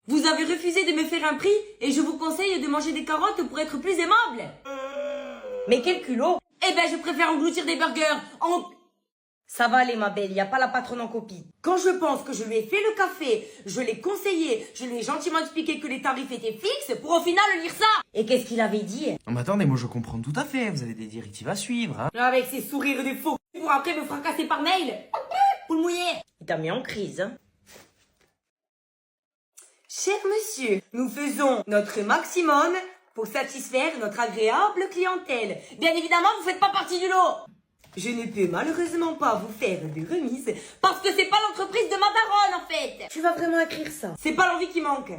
Vous avez refusé de me faire un prix et je vous conseille de manger des carottes pour être plus aimable. Mais quel culot! Eh ben, je préfère engloutir des burgers en... Ça va aller, ma belle, y a pas la patronne en copie. Quand je pense que je lui ai fait le café, je l'ai conseillé, je lui ai gentiment expliqué que les tarifs étaient fixes pour au final lire ça. Et qu'est-ce qu'il avait dit? Non mais attendez, moi je comprends tout à fait, vous avez des directives à suivre, hein. Avec ses sourires de faux pour après me fracasser par mail. Pour le mouiller. Il t'a mis en crise, hein. Cher monsieur, nous faisons notre maximum pour satisfaire notre agréable clientèle. Bien évidemment, vous faites pas partie du lot. Je ne peux malheureusement pas vous faire de remise parce que c'est pas l'entreprise de ma daronne en fait. Tu vas vraiment écrire ça? C'est pas l'envie qui manque.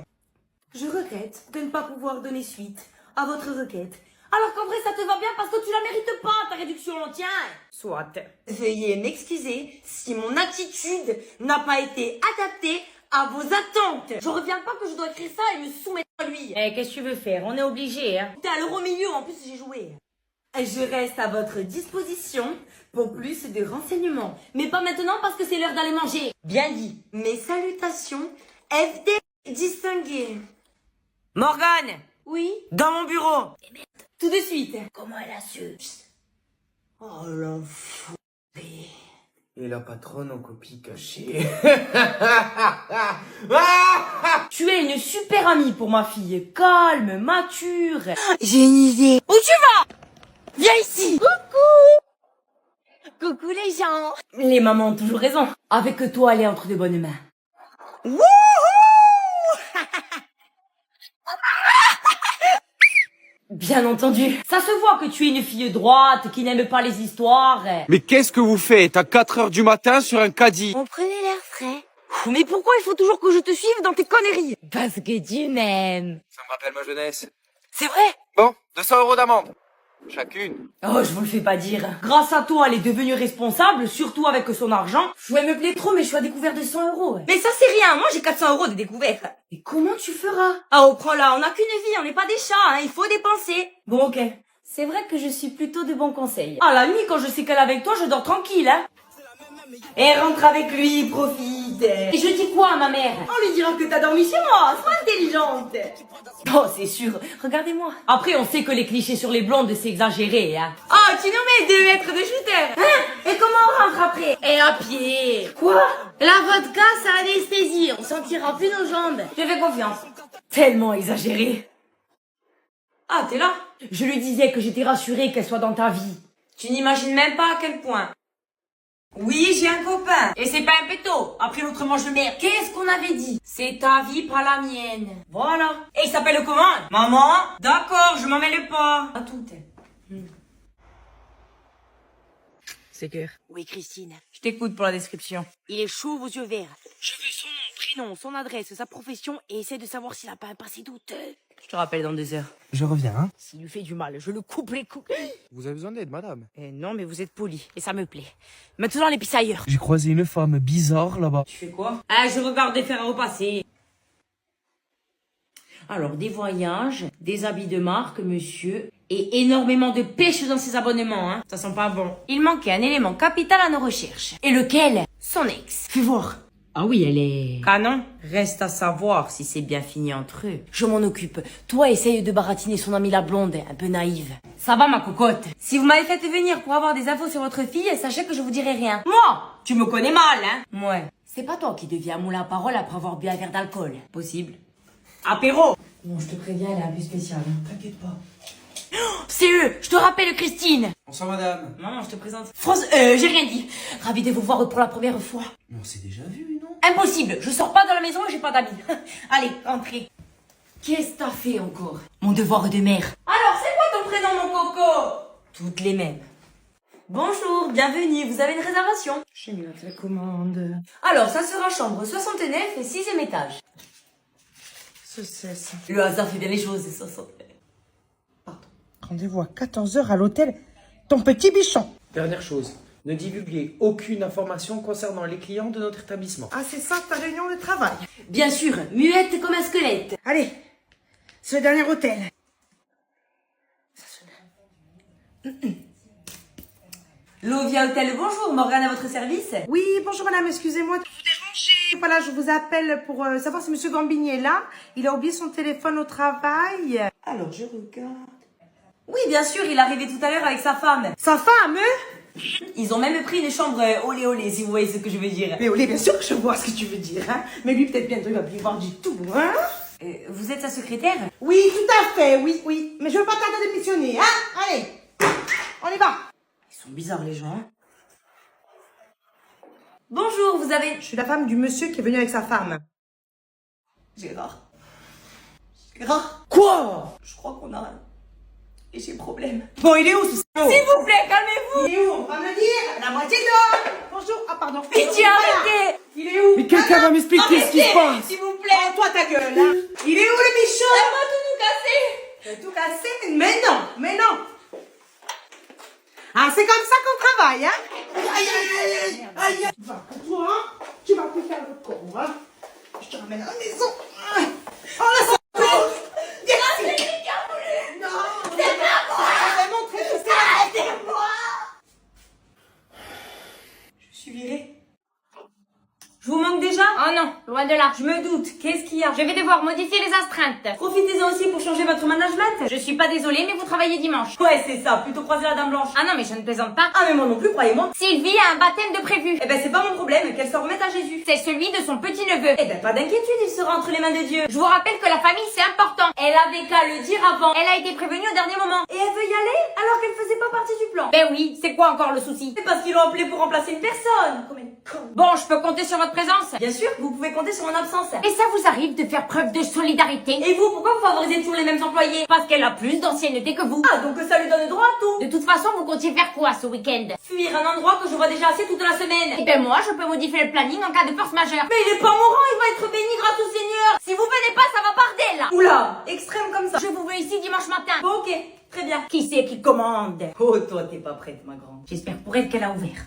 Je regrette de ne pas pouvoir donner suite à votre requête. Alors qu'en vrai ça te va bien parce que tu la mérites pas ta réduction, tiens. Soit. Veuillez m'excuser si mon attitude n'a pas été adaptée à vos attentes. Je reviens pas que je dois écrire ça et me soumettre à lui. Eh, qu'est-ce que tu veux faire? On est obligé, hein. T'es à l'euro milieu, en plus j'ai joué. Je reste à votre disposition pour plus de renseignements. Mais pas maintenant parce que c'est l'heure d'aller manger. Bien dit. Mes salutations, FD distingué. Morgane! Oui, Dans mon bureau! tout de suite. Comment elle a su? Oh l'enfoiré. Et la patronne en copie cachée. Tu es une super amie pour ma fille. Calme, mature. J'ai une idée. Où tu vas? Viens ici. Coucou. Coucou les gens. Les mamans ont toujours raison. Avec toi, elle est entre de bonnes mains. Wouhou. Bien entendu. Ça se voit que tu es une fille droite, qui n'aime pas les histoires. Mais qu'est-ce que vous faites à 4 heures du matin sur un caddie? On prenait l'air frais. Mais pourquoi il faut toujours que je te suive dans tes conneries? Parce que tu m'aimes. Ça me rappelle ma jeunesse. C'est vrai? Bon, 200 € d'amende. Chacune. Oh, je vous le fais pas dire. Grâce à toi, elle est devenue responsable, surtout avec son argent. Elle me plaît trop, mais je suis à découvert de 100 €. Mais ça c'est rien, moi j'ai 400 € de découverte. Et comment tu feras? Ah oh prends-la, on n'a qu'une vie, on n'est pas des chats, hein, il faut dépenser. Bon, ok. C'est vrai que je suis plutôt de bons conseils. Ah, la nuit, quand je sais qu'elle est avec toi, je dors tranquille, hein. Et rentre avec lui, profite. Et je dis quoi à ma mère? On lui dira que t'as dormi chez moi, sois intelligente. Oh, c'est sûr. Regardez-moi. Après, on sait que les clichés sur les blondes, c'est exagéré, hein. Oh, tu nous mets 2 mètres de shooter. Hein? Et comment on rentre après? Et à pied. Quoi? La vodka, ça anesthésie, on sentira plus nos jambes. Je fais confiance. Tellement exagéré. Ah, t'es là? Je lui disais que j'étais rassurée qu'elle soit dans ta vie. Tu n'imagines même pas à quel point. Oui, j'ai un copain. Et c'est pas un péto. Après l'autre mange de merde. Qu'est-ce qu'on avait dit? C'est ta vie, pas la mienne. Voilà. Et il s'appelle comment? Maman? D'accord, je m'en mêle pas. À tout. C'est que... Oui, Christine. Je t'écoute pour la description. Il est chaud, vos yeux verts. Je veux son nom, prénom, son adresse, sa profession et essaie de savoir s'il a pas un passé douteux. Je te rappelle dans 2 heures. Je reviens, hein. S'il lui fait du mal, je le coupe les coups. Vous avez besoin d'aide, madame? Non, mais vous êtes poli et ça me plaît. Maintenant, les pistes ailleurs. J'ai croisé une femme bizarre là-bas. Tu fais quoi? Ah, je regarde des fers à repasser. Alors, des voyages, des habits de marque, monsieur, et énormément de pêche dans ses abonnements, hein. Ça sent pas bon. Il manquait un élément capital à nos recherches. Et lequel? Son ex. Fais voir. Ah oui, elle est... Canon? Reste à savoir si c'est bien fini entre eux. Je m'en occupe. Toi, essaye de baratiner son amie la blonde, un peu naïve. Ça va, ma cocotte? Si vous m'avez fait venir pour avoir des infos sur votre fille, sachez que je vous dirai rien. Moi? Tu me connais mal, hein? Ouais. C'est pas toi qui deviens moulin à parole après avoir bu un verre d'alcool. Possible. Apéro! Bon, je te préviens, elle est un peu spéciale. T'inquiète pas. C'est eux. Je te rappelle, Christine. Bonsoir, madame. Maman, je te présente. France, j'ai rien dit. Ravi de vous voir pour la première fois. Mais on s'est déjà vu, non? Impossible. Je sors pas de la maison et j'ai pas d'amis. Allez, entrez. Qu'est-ce que t'as fait encore? Mon devoir de mère. Alors, c'est quoi ton prénom, mon coco? Toutes les mêmes. Bonjour, bienvenue, vous avez une réservation? J'ai mis la télécommande. Alors, ça sera chambre 69 et 6e étage. Ce cesse. Le hasard fait bien les choses, c'est ça. Rendez-vous à 14 h à l'hôtel Ton Petit Bichon. Dernière chose, ne divulguez aucune information concernant les clients de notre établissement. Ah, c'est ça ta réunion de travail. Bien sûr, muette comme un squelette. Allez, c'est le dernier hôtel. Lovia Hôtel, bonjour, Morgane à votre service. Oui, bonjour madame, excusez-moi de vous déranger. Voilà, je vous appelle pour savoir si Monsieur Gambini est là. Il a oublié son téléphone au travail. Alors, je regarde. Oui, bien sûr, il est arrivé tout à l'heure avec sa femme. Sa femme, Ils ont même pris une chambre olé olé, si vous voyez ce que je veux dire. Mais Olé, bien sûr que je vois ce que tu veux dire, hein. Mais lui, peut-être bientôt, il va plus y voir du tout, hein. Vous êtes sa secrétaire? Oui, tout à fait, oui, oui. Mais je veux pas tarder de démissionner, hein. Allez, on y va. Ils sont bizarres, les gens. Hein. Bonjour, vous avez... Je suis la femme du monsieur qui est venu avec sa femme. Gérard. Gérard, Quoi? je crois qu'on a... Et j'ai problème. Bon, il est où, ce salaud? S'il vous plaît, calmez-vous. Il est où? On va me le dire. La moitié de... Bonjour. Ah, pardon. Pitié, arrêtez. Il est où? Mais quelqu'un va m'expliquer ce qui se passe? S'il vous plaît. Oh, toi, ta gueule, hein. Il est où, le bichon? Elle va tout nous casser. Tu as tout cassé? Mais non, mais non. Ah, c'est comme ça qu'on travaille, hein. Aïe, aïe, aïe, aïe, aïe, aïe. Va, toi, hein. Tu vas plus faire le con, hein. Je te ramène à la maison. Oh, là, ça... Je suis virée. Je vous manque déjà? Oh non, loin de là. Je me doute. Qu'est-ce qu'il y a? Je vais devoir modifier les astreintes. Profitez-en aussi pour changer votre management. Je suis pas désolée, mais vous travaillez dimanche. Ouais, c'est ça. Plutôt croiser la dame blanche. Ah non, mais je ne plaisante pas. Ah, mais moi non plus, croyez-moi. Sylvie a un baptême de prévu. Eh ben, c'est pas mon problème. Qu'elle se remette à Jésus. C'est celui de son petit-neveu. Eh ben, pas d'inquiétude. Il sera entre les mains de Dieu. Je vous rappelle que la famille, c'est important. Elle avait qu'à le dire avant. Elle a été prévenue au dernier moment. Et elle veut y aller alors qu'elle faisait pas partie du plan. Ben oui, c'est quoi encore le souci? C'est parce qu'ils l'ont appelé pour remplacer une personne. Comme une conne. Bon, je peux compter sur votre présence. Bien sûr, vous pouvez compter sur mon absence. Et ça vous arrive de faire preuve de solidarité? Et vous, pourquoi vous favorisez toujours les mêmes employés? Parce qu'elle a plus d'ancienneté que vous. Ah, donc ça lui donne droit à tout. De toute façon, vous comptiez faire quoi ce week-end? Fuir un endroit que je vois déjà assez toute la semaine. Eh ben moi, je peux modifier le planning en cas de force majeure. Mais il est pas mourant, il va être béni grâce au Seigneur. Si vous venez pas, ça va barder là. Oula, extrême comme ça. Je vous veux ici dimanche matin. Bon, ok, très bien. Qui c'est qui commande? Oh, toi, t'es pas prête, ma grande. J'espère pour elle qu'elle a ouvert.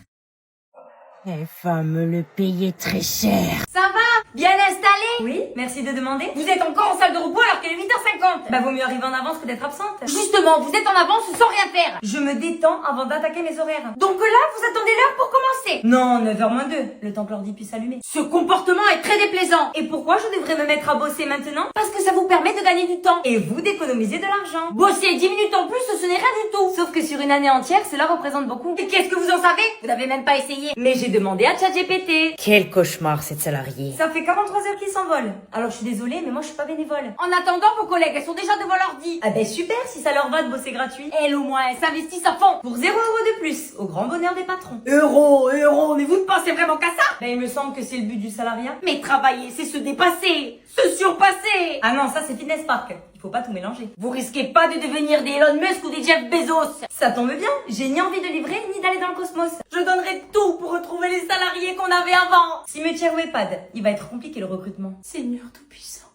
Elle va me le payer très cher. Ça va? Bien installé? Oui, merci de demander. Vous êtes encore en salle de repos alors qu'il est 8h50. Bah, vaut mieux arriver en avance que d'être absente. Justement, vous êtes en avance sans rien faire. Je me détends avant d'attaquer mes horaires. Donc là, vous attendez l'heure pour commencer. Non, 9h moins 2, le temps que l'ordi puisse s'allumer. Ce comportement est très déplaisant. Et pourquoi je devrais me mettre à bosser maintenant? Parce que ça vous permet de gagner du temps. Et vous d'économiser de l'argent. Bosser 10 minutes en plus, ce n'est rien du tout. Sauf que sur une année entière, cela représente beaucoup. Et qu'est-ce que vous en savez? Vous n'avez même pas essayé. Mais j'ai demandé à ChatGPT. Quel cauchemar, cette salariée. Ça fait 43 heures qu'il s'envole. Alors je suis désolée, mais moi je suis pas bénévole. En attendant, vos collègues, elles sont déjà devant l'ordi. Ah ben super, si ça leur va de bosser gratuit. Elles au moins, elles s'investissent à fond. Pour 0 € de plus, au grand bonheur des patrons. Euro, mais vous ne pensez vraiment qu'à ça? Ben il me semble que c'est le but du salariat. Mais travailler, c'est se dépasser, se surpasser. Ah non, ça c'est Fitness Park. Il faut pas tout mélanger. Vous risquez pas de devenir des Elon Musk ou des Jeff Bezos. Ça tombe bien, j'ai ni envie de livrer ni d'aller dans le cosmos. Je donnerai tout pour retrouver les salariés qu'on avait avant. Cimetière ou EHPAD, il va être compliqué le recrutement. Seigneur Tout-Puissant.